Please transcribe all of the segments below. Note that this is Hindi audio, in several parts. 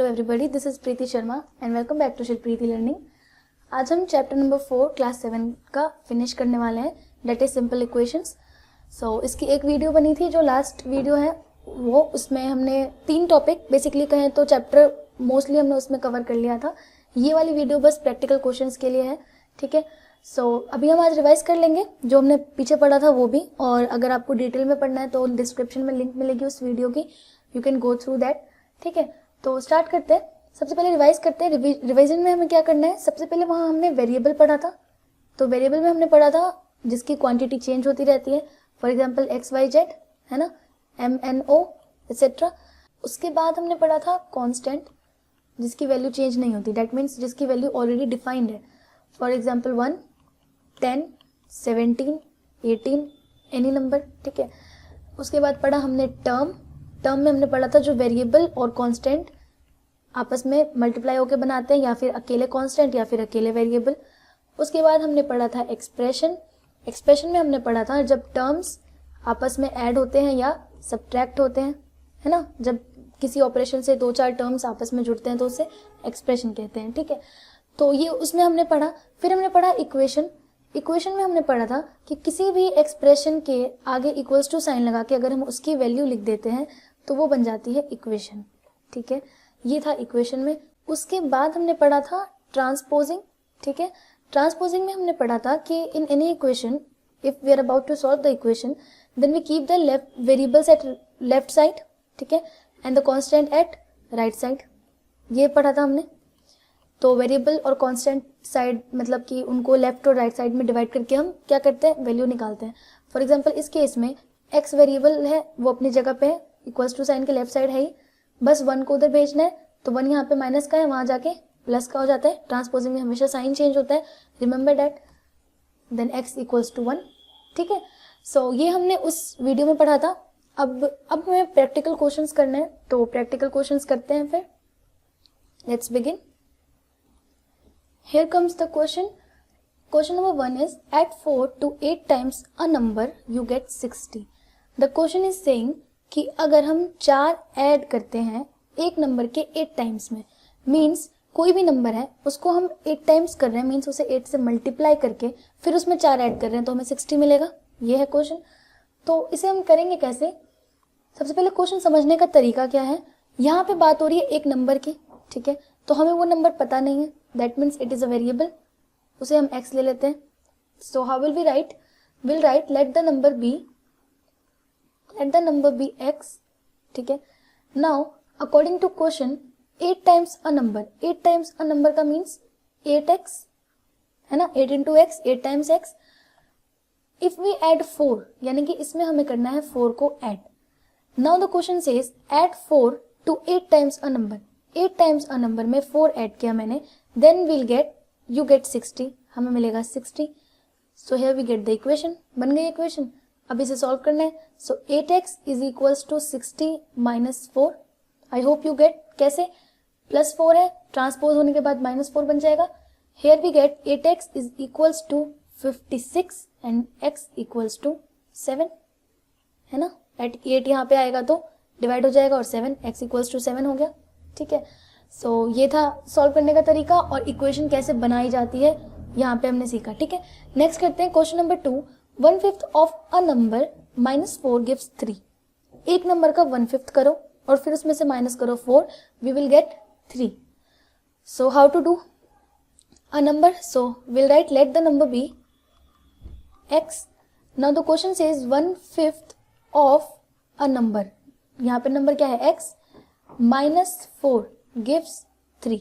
everybody, this is Preeti Sharma and welcome back to Preeti Learning। आज हम चैप्टर नंबर 4 क्लास 7 का फिनिश करने वाले हैं, डेट इज सिंपल इक्वेशंस। इसकी एक वीडियो बनी थी जो लास्ट वीडियो है वो, उसमें हमने 3 टॉपिक बेसिकली कहें तो चैप्टर मोस्टली हमने उसमें कवर कर लिया था। ये वाली वीडियो बस प्रैक्टिकल क्वेश्चंस के लिए है, ठीक है। अभी हम आज रिवाइज कर लेंगे जो हमने पीछे पढ़ा था वो भी, और अगर आपको डिटेल में पढ़ना है तो डिस्क्रिप्शन में लिंक मिलेगी उस वीडियो की, you can go through that, ठीक है। तो स्टार्ट करते हैं। सबसे पहले रिवाइज करते हैं। रिवीजन में हमें क्या करना है, सबसे पहले वहाँ हमने वेरिएबल पढ़ा था, तो वेरिएबल में हमने पढ़ा था जिसकी क्वांटिटी चेंज होती रहती है, for example X Y Z, है ना, एम एन ओ एक्सेट्रा। उसके बाद हमने पढ़ा था कांस्टेंट जिसकी वैल्यू चेंज नहीं होती, दैट मीन्स जिसकी वैल्यू ऑलरेडी डिफाइंड है, फॉर एग्जांपल 1, 10, 17, 18 एनी नंबर, ठीक है। उसके बाद पढ़ा हमने टर्म में हमने पढ़ा था जो वेरिएबल और कांस्टेंट आपस में मल्टीप्लाई होकर बनाते हैं, या फिर अकेले कांस्टेंट या फिर अकेले वेरिएबल। उसके बाद हमने पढ़ा था एक्सप्रेशन में हमने पढ़ा था जब टर्म्स आपस में ऐड होते हैं या सब्ट्रैक्ट होते हैं, है ना, जब किसी ऑपरेशन से 2-4 टर्म्स आपस में जुड़ते हैं तो उसे एक्सप्रेशन कहते हैं, ठीक है। तो ये उसमें हमने पढ़ा। फिर हमने पढ़ा इक्वेशन में हमने पढ़ा था कि किसी भी एक्सप्रेशन के आगे इक्वल्स टू साइन लगा के अगर हम उसकी वैल्यू लिख देते हैं तो वो बन जाती है इक्वेशन, ठीक है। ये था इक्वेशन में। उसके बाद हमने पढ़ा था ट्रांसपोजिंग, ठीक है। ट्रांसपोजिंग में हमने पढ़ा था कि in any equation if we are about to solve the equation then we keep the variables at left side, ठीक है, and the constant at right side. ये पढ़ा था हमने। तो वेरिएबल और कांस्टेंट साइड मतलब कि उनको लेफ्ट और राइट साइड में डिवाइड करके हम क्या करते हैं, वैल्यू निकालते हैं। फॉर एग्जांपल इस केस में एक्स वेरिएबल है, वो अपनी जगह पे है, इक्वल्स टू साइन के लेफ्ट साइड है ही, बस 1 को उधर भेजना है, तो 1 यहाँ पे माइनस का है, वहां जाके प्लस का हो जाता है। ट्रांसपोजिंग में हमेशा साइन चेंज होता है, remember that. Then X equals to 1, ठीक है। ये हमने उस वीडियो में पढ़ा था। अब हमें प्रैक्टिकल क्वेश्चंस करने हैं, तो प्रैक्टिकल क्वेश्चंस करते हैं फिर। Let's begin. Here comes the question. Question number 1 is, add 4 to 8 times a number, you get 60. The question is saying कि अगर हम 4 ऐड करते हैं एक नंबर के 8 टाइम्स में, मीन्स कोई भी नंबर है उसको हम 8 टाइम्स कर रहे हैं, मीन्स उसे 8 से मल्टीप्लाई करके फिर उसमें 4 ऐड कर रहे हैं तो हमें 60 मिलेगा। ये है क्वेश्चन। तो इसे हम करेंगे कैसे। सबसे पहले क्वेश्चन समझने का तरीका क्या है। यहाँ पे बात हो रही है एक नंबर की, ठीक है, तो हमें वो नंबर पता नहीं है, that means it is a variable, उसे हम x ले लेते हैं। So how will we write, will write let the number be x, ठीक है। Now according to question 8 times a number का मीन्स 8x, है ना, 8 into X, 8 times x। If we add 4, यानी कि इसमें हमें करना है 4 को add. Now the question says add 4 to 8 times a number, 8 times a number में 4 ऐड किया मैंने, देन यू गेट 60, हमें मिलेगा 60। So here we get the equation, बन गई इक्वेशन। अब इसे सॉल्व करना है। So 8x is equals to 60 minus 4। I hope you get कैसे, प्लस 4 है, ट्रांसपोज होने के बाद माइनस 4 बन जाएगा। Here we get 8x is equals to 56 and x equals to 7, है ना। एट 8 यहाँ पे आएगा तो डिवाइड हो जाएगा और 7, x इक्वल्स टू 7 हो गया, ठीक है। ये था सॉल्व करने का तरीका और इक्वेशन कैसे बनाई जाती है यहाँ पे हमने सीखा, ठीक है। नेक्स्ट करते हैं question number 2। 1/5 of a number -4 gives 3। एक नंबर का 1/5 करो और फिर उसमें से माइनस करो 4, we will get 3। So how to do a number, so will write let the number be x। Now the question says 1/5 of a number, यहाँ पे नंबर क्या है x, -4 gives 3।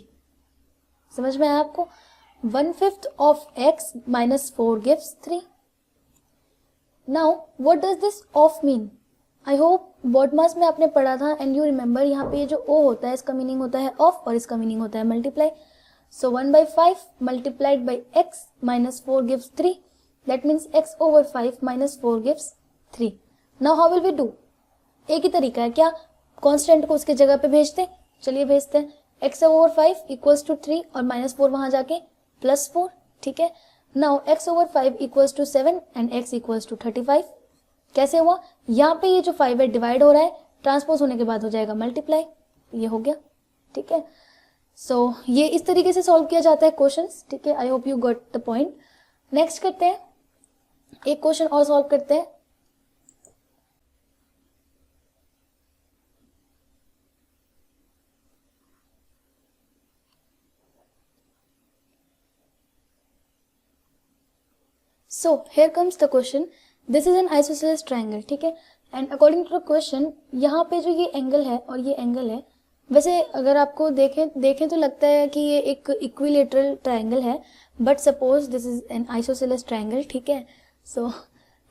समझ में आया आपको। 1/5 of x -4 gives 3। Now what does this of mean? I hope BODMAS में आपने पढ़ा था एंड यू रिमेंबर, यहाँ पे ये जो o होता है इसका मीनिंग होता है ऑफ और इसका मीनिंग होता है multiply. So 1/5 multiplied by x -4 gives 3, that means x over 5 -4 gives 3। Now how will we do? एक ही तरीका है क्या, कांस्टेंट को उसके जगह पे भेजते, चलिए भेजते हैं। x over 5 इक्वल्स टू 3 और -4 वहां जाके +4, ठीक है। Now x over 5 equals to 7 and x equals to 35। कैसे हुआ, यहाँ पे ये जो 5 है डिवाइड हो रहा है, ट्रांसपोज होने के बाद हो जाएगा मल्टीप्लाई, ये हो गया, ठीक है। सो ये इस तरीके से सॉल्व किया जाता है क्वेश्चंस, ठीक है। आई hope you got the point. Next करते हैं, एक क्वेश्चन और सॉल्व करते हैं। So here comes the question. This is an isosceles triangle, ठीक है। And according to the question, यहाँ पे जो ये एंगल है और ये एंगल है, वैसे अगर आपको देखें तो लगता है कि ये एक इक्विलेटरल ट्रायंगल है, but suppose this is an isosceles triangle, ठीक है। सो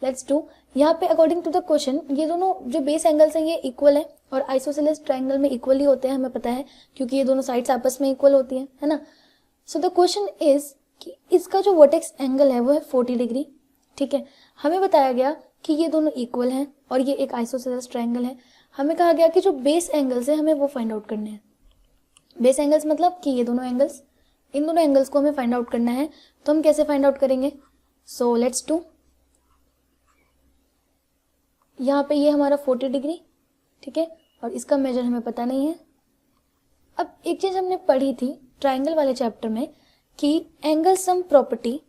लेट्स डू, यहाँ पे अकॉर्डिंग टू द क्वेश्चन ये दोनों जो बेस एंगल्स हैं ये इक्वल है, और आइसोसेलेस ट्रायंगल में इक्वल ही होते हैं, हमें पता है, क्योंकि ये दोनों साइड्स आपस में इक्वल होती है ना। सो द क्वेश्चन इज कि इसका जो वर्टेक्स एंगल है वो है 40 डिग्री, ठीक है। हमें बताया गया कि ये दोनों इक्वल हैं और ये एक आइसोसेलेस ट्रायंगल है। हमें कहा गया कि जो बेस एंगल्स है हमें वो फाइंड आउट करने हैं। बेस एंगल्स मतलब कि ये दोनों एंगल्स, इन दोनों एंगल्स को हमें फाइंड आउट करना है। तो हम कैसे फाइंड आउट करेंगे? सो लेट्स डू, यहाँ पे ये हमारा 40 डिग्री, ठीक है, और इसका मेजर हमें पता नहीं है। अब एक चीज हमने पढ़ी थी ट्रायंगल वाले चैप्टर में कि angle sum property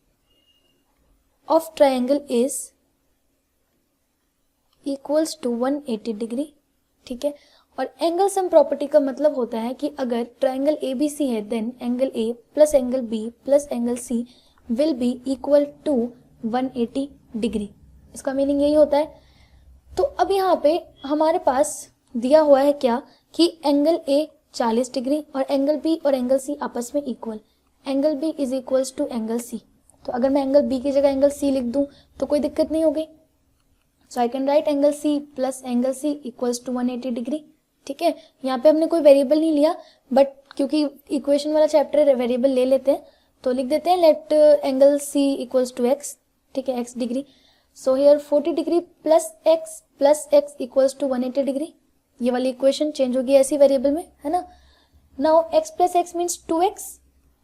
of triangle is equals to 180 degree, ठीक है। और एंगल सम प्रॉपर्टी का मतलब होता है कि अगर ट्रायंगल ABC है then angle A plus angle B plus angle C will be equal to 180 degree. इसका मीनिंग यही होता है। तो अब यहाँ पे हमारे पास दिया हुआ है क्या कि एंगल A 40 डिग्री और एंगल B और एंगल C आपस में equal, angle B is equals to angle C। तो अगर मैं एंगल B की जगह एंगल C लिख दूं तो कोई दिक्कत नहीं होगी। So I can write angle C plus angle C equals to 180 degree, ठीक है। यहाँ पे हमने कोई वेरिएबल नहीं लिया, बट क्योंकि इक्वेशन वाला चैप्टर वेरिएबल ले लेते हैं तो लिख देते हैं let angle C equals to x, ठीक है, x degree. So here 40 degree plus x equals to 180 degree. ये वाली इक्वेशन चेंज होगी ऐसी वेरिएबल में, है ना। Now x plus x means 2x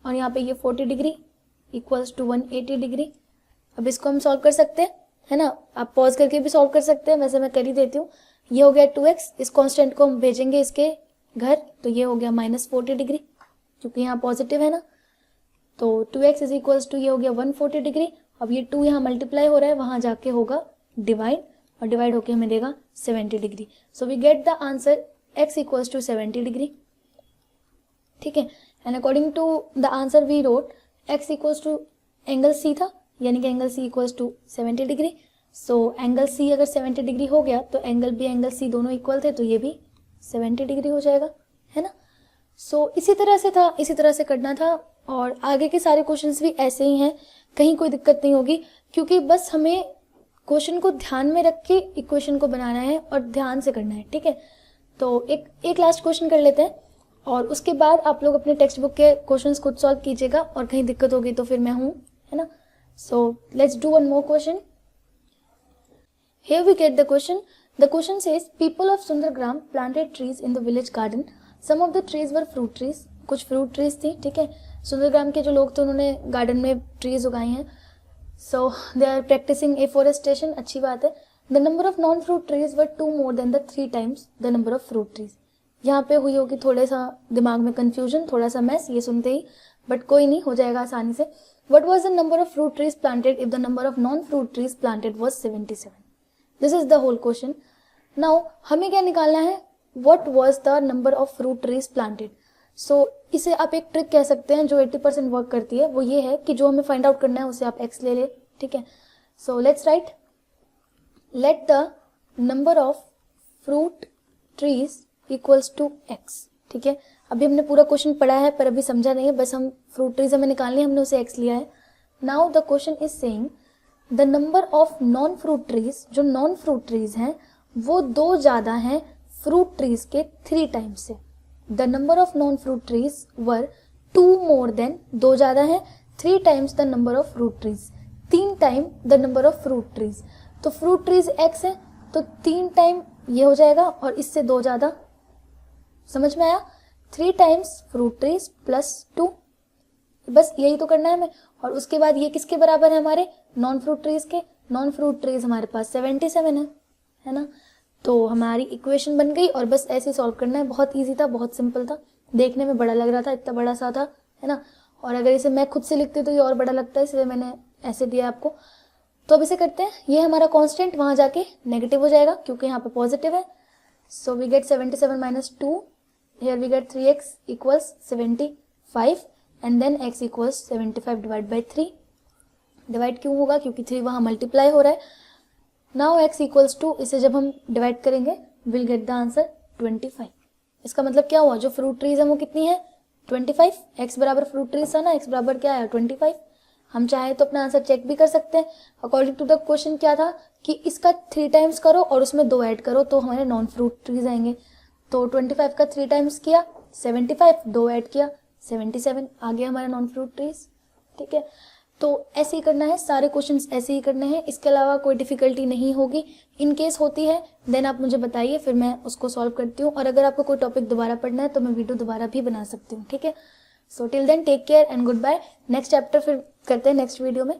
और यहाँ पे ये 40 डिग्री इक्वल्स टू 180 डिग्री। अब इसको हम सॉल्व कर सकते हैं, है ना। आप पॉज करके भी सॉल्व कर सकते हैं, वैसे मैं कर ही देती हूँ। ये हो गया 2x, इस कांस्टेंट को हम भेजेंगे इसके घर, तो ये हो गया -40 डिग्री, क्योंकि यहाँ पॉजिटिव है ना। तो 2x इज इक्वल्स टू ये हो गया 140 डिग्री। अब ये 2 यहाँ मल्टीप्लाई हो रहा है, वहां जाके होगा डिवाइड, और डिवाइड होके हमें देगा 70 degree. So we get the answer x equals to 70 degree, ठीक है। And according to the answer we wrote x equals to angle C था, यानी कि angle C equals to 70 degree. So angle C अगर 70 डिग्री हो गया तो एंगल B एंगल C दोनों इक्वल थे, तो ये भी 70 डिग्री हो जाएगा, है ना। सो इसी तरह से था, इसी तरह से करना था, और आगे के सारे क्वेश्चंस भी ऐसे ही हैं, कहीं कोई दिक्कत नहीं होगी, क्योंकि बस हमें क्वेश्चन को ध्यान में रख के इक्वेशन को बनाना है और ध्यान से करना है, ठीक है। तो एक लास्ट क्वेश्चन कर लेते हैं और उसके बाद आप लोग अपने टेक्स्ट बुक के क्वेश्चंस खुद सॉल्व कीजिएगा, और कहीं दिक्कत होगी तो फिर मैं हूँ, है ना। So let's do one more question. Here we get the question. The question says people of Sundargram planted trees in the village garden. Some of the trees were fruit trees. कुछ fruit trees थी, ठीक है। सुंदरग्राम के जो लोग थे उन्होंने गार्डन में ट्रीज उगाई हैं। So they are practicing afforestation, अच्छी बात है। The number of non-fruit trees were 2 more than the 3 times the number of fruit trees. यहाँ पे हुई होगी थोड़ा सा दिमाग में कंफ्यूजन, थोड़ा सा मैस ये सुनते ही, बट कोई नहीं, हो जाएगा आसानी से। What was the number of fruit trees planted if the number of non-fruit trees planted was 77? This is the whole question. Now हमें क्या निकालना है, what was the number of fruit trees planted. So इसे आप एक ट्रिक कह सकते हैं जो 80% वर्क करती है, वो ये है कि जो हमें फाइंड आउट करना है उसे आप x ले ले, ठीक है। So let's write let the number of fruit trees equals to x, ठीक है। अभी हमने पूरा क्वेश्चन पढ़ा है पर अभी समझा नहीं है, बस हम फ्रूट ट्रीज हमें निकालनी है, हमने उसे x लिया है। Now the question is saying the number of non fruit trees, जो नॉन फ्रूट ट्रीज हैं वो 2 ज्यादा हैं फ्रूट ट्रीज के 3 टाइम्स से। The number of non fruit trees were 2 more than, 2 ज्यादा है, 3 times the number of fruit trees, 3 time the number of fruit trees. तो फ्रूट ट्रीज x है तो 3 टाइम ये हो जाएगा और इससे 2 ज्यादा, समझ में आया। 3 टाइम्स फ्रूट ट्रीज प्लस 2, बस यही तो करना है हमें। और उसके बाद ये किसके बराबर है, हमारे नॉन फ्रूट ट्रीज के। नॉन फ्रूट ट्रीज हमारे पास 77 है ना। तो हमारी इक्वेशन बन गई और बस ऐसे सॉल्व करना है, बहुत इजी था, बहुत सिंपल था। देखने में बड़ा लग रहा था, इतना बड़ा सा था, है ना। और अगर इसे मैं खुद से लिखती तो ये और बड़ा लगता है, इसलिए मैंने ऐसे दिया आपको। तो अब इसे करते हैं, ये हमारा कांस्टेंट वहाँ जाके नेगेटिव हो जाएगा क्योंकि यहाँ पे पॉजिटिव है। So we get 77 minus 2, here we get 3x equals 75 and then x equals 75 divide by 3। Divide क्यों होगा, क्योंकि 3 वहाँ मल्टीप्लाई हो रहा है। नाउ x इक्वल्स टू, इसे जब हम डिवाइड करेंगे विल गेट द आंसर 25। इसका मतलब क्या हुआ, जो फ्रूट ट्रीज है वो कितनी है 25। x बराबर फ्रूट ट्रीज था ना, x बराबर क्या है 25। हम चाहे तो अपना आंसर चेक भी कर सकते हैं। अकॉर्डिंग टू द क्वेश्चन क्या था कि इसका 3 टाइम्स करो और उसमें 2 ऐड करो तो हमारे नॉन फ्रूट ट्रीज आएंगे। तो 25 का 3 टाइम्स किया 75, 2 ऐड किया 77, आ गया हमारा नॉन फ्रूट ट्रीज। ठीक है, तो ऐसे ही करना है, सारे क्वेश्चंस ऐसे ही करने हैं, इसके अलावा कोई डिफिकल्टी नहीं होगी। इन केस होती है देन आप मुझे बताइए, फिर मैं उसको सॉल्व करती हूँ। और अगर आपको कोई टॉपिक दोबारा पढ़ना है तो मैं वीडियो दोबारा भी बना सकती हूँ। ठीक है, so till then take care and goodbye. Next chapter फिर करते हैं नेक्स्ट वीडियो में।